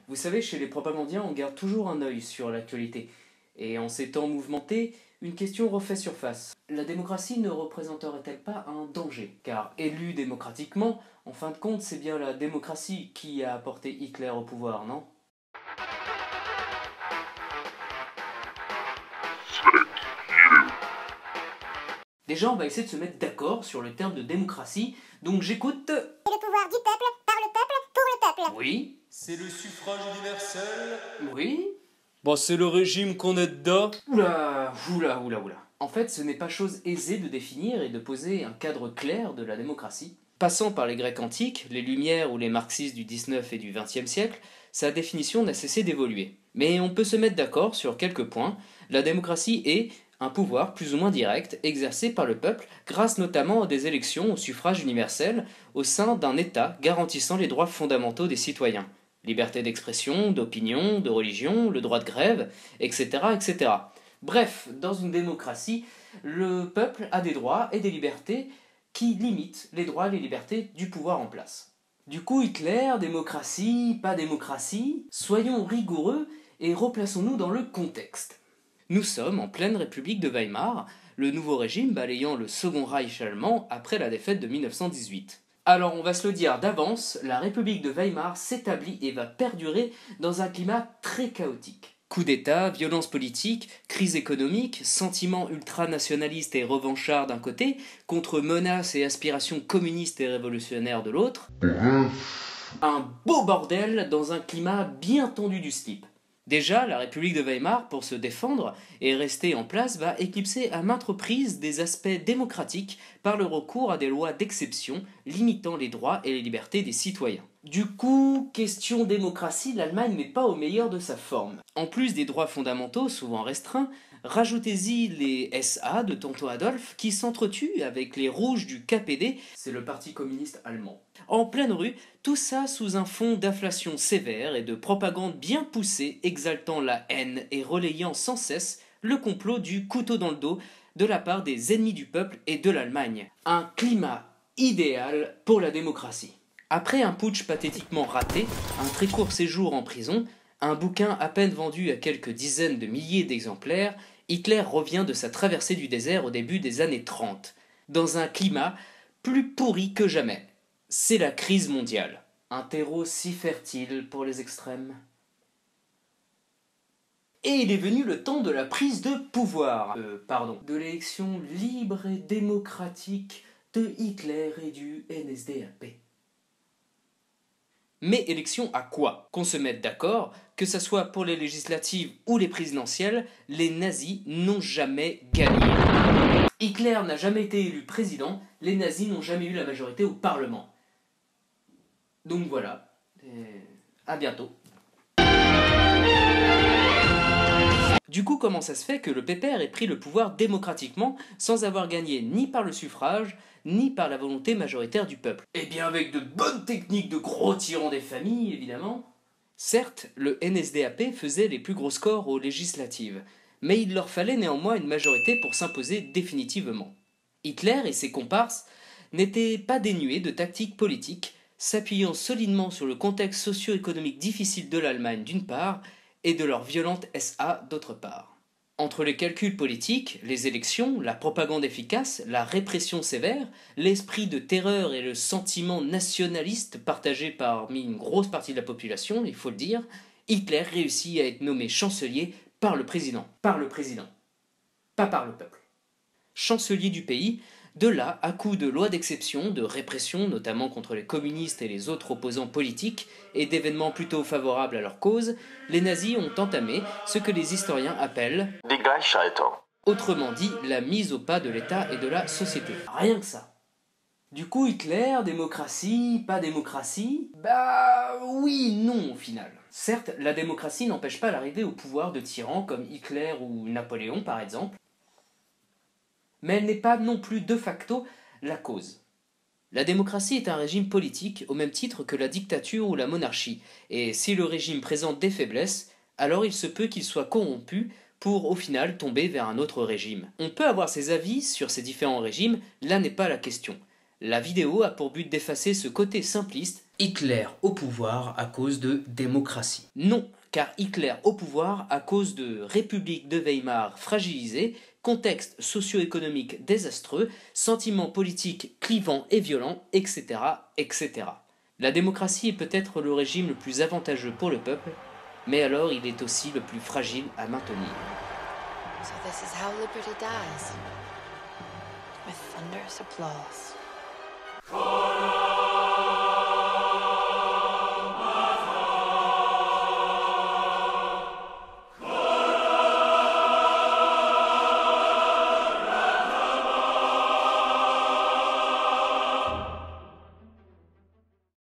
Vous savez, chez les propagandiens, on garde toujours un œil sur l'actualité. Et en ces temps mouvementés, une question refait surface. La démocratie ne représenterait-elle pas un danger? Car élue démocratiquement, en fin de compte, c'est bien la démocratie qui a apporté Hitler au pouvoir, non? Déjà, on va essayer de se mettre d'accord sur le terme de démocratie, donc j'écoute... C'est le pouvoir du peuple, par le peuple, pour le peuple. Oui. C'est le suffrage universel. Oui. Bon, c'est le régime qu'on est dedans. Oula. En fait, ce n'est pas chose aisée de définir et de poser un cadre clair de la démocratie. Passant par les Grecs antiques, les Lumières ou les marxistes du 19 et du 20e siècle, sa définition n'a cessé d'évoluer. Mais on peut se mettre d'accord sur quelques points. La démocratie est un pouvoir plus ou moins direct exercé par le peuple grâce notamment à des élections au suffrage universel au sein d'un État garantissant les droits fondamentaux des citoyens. Liberté d'expression, d'opinion, de religion, le droit de grève, etc., etc. Bref, dans une démocratie, le peuple a des droits et des libertés qui limitent les droits et les libertés du pouvoir en place. Du coup, Hitler, démocratie, pas démocratie, soyons rigoureux et replaçons-nous dans le contexte. Nous sommes en pleine République de Weimar, le nouveau régime balayant le Second Reich allemand après la défaite de 1918. Alors on va se le dire d'avance, la République de Weimar s'établit et va perdurer dans un climat très chaotique. Coup d'État, violence politique, crise économique, sentiments ultranationalistes et revanchards d'un côté, contre menaces et aspirations communistes et révolutionnaires de l'autre. Un beau bordel dans un climat bien tendu du slip. Déjà, la République de Weimar, pour se défendre et rester en place, va éclipser à maintes reprises des aspects démocratiques par le recours à des lois d'exception limitant les droits et les libertés des citoyens. Du coup, question démocratie, l'Allemagne n'est pas au meilleur de sa forme. En plus des droits fondamentaux, souvent restreints, rajoutez-y les SA de Tonton Adolphe qui s'entretuent avec les rouges du KPD, c'est le parti communiste allemand. En pleine rue, tout ça sous un fond d'inflation sévère et de propagande bien poussée, exaltant la haine et relayant sans cesse le complot du couteau dans le dos de la part des ennemis du peuple et de l'Allemagne. Un climat idéal pour la démocratie. Après un putsch pathétiquement raté, un très court séjour en prison, un bouquin à peine vendu à quelques dizaines de milliers d'exemplaires, Hitler revient de sa traversée du désert au début des années 30, dans un climat plus pourri que jamais. C'est la crise mondiale. Un terreau si fertile pour les extrêmes. Et il est venu le temps de la prise de pouvoir. De l'élection libre et démocratique de Hitler et du NSDAP. Mais élection à quoi? Qu'on se mette d'accord, que ce soit pour les législatives ou les présidentielles, les nazis n'ont jamais gagné. Hitler n'a jamais été élu président, les nazis n'ont jamais eu la majorité au Parlement. Donc voilà, à bientôt. Du coup, comment ça se fait que le pépère ait pris le pouvoir démocratiquement sans avoir gagné ni par le suffrage, ni par la volonté majoritaire du peuple? Eh bien avec de bonnes techniques de gros tyrans des familles, évidemment. Certes, le NSDAP faisait les plus gros scores aux législatives, mais il leur fallait néanmoins une majorité pour s'imposer définitivement. Hitler et ses comparses n'étaient pas dénués de tactiques politiques, s'appuyant solidement sur le contexte socio-économique difficile de l'Allemagne d'une part, et de leur violente SA d'autre part. Entre les calculs politiques, les élections, la propagande efficace, la répression sévère, l'esprit de terreur et le sentiment nationaliste partagé parmi une grosse partie de la population, il faut le dire, Hitler réussit à être nommé chancelier par le président. Par le président. Pas par le peuple. Chancelier du pays, de là, à coup de lois d'exception, de répression, notamment contre les communistes et les autres opposants politiques, et d'événements plutôt favorables à leur cause, les nazis ont entamé ce que les historiens appellent Die Gleichschaltung. Autrement dit, la mise au pas de l'État et de la société. Rien que ça. Du coup, Hitler, démocratie, pas démocratie? Bah oui, non au final. Certes, la démocratie n'empêche pas l'arrivée au pouvoir de tyrans comme Hitler ou Napoléon par exemple, mais elle n'est pas non plus de facto la cause. La démocratie est un régime politique au même titre que la dictature ou la monarchie, et si le régime présente des faiblesses, alors il se peut qu'il soit corrompu pour au final tomber vers un autre régime. On peut avoir ses avis sur ces différents régimes, là n'est pas la question. La vidéo a pour but d'effacer ce côté simpliste, Hitler au pouvoir à cause de démocratie. Non, car Hitler au pouvoir à cause de République de Weimar fragilisée, contexte socio-économique désastreux, sentiments politiques clivants et violents, etc., etc. La démocratie est peut-être le régime le plus avantageux pour le peuple, mais alors il est aussi le plus fragile à maintenir. So this is how liberty dies. With thunderous applause.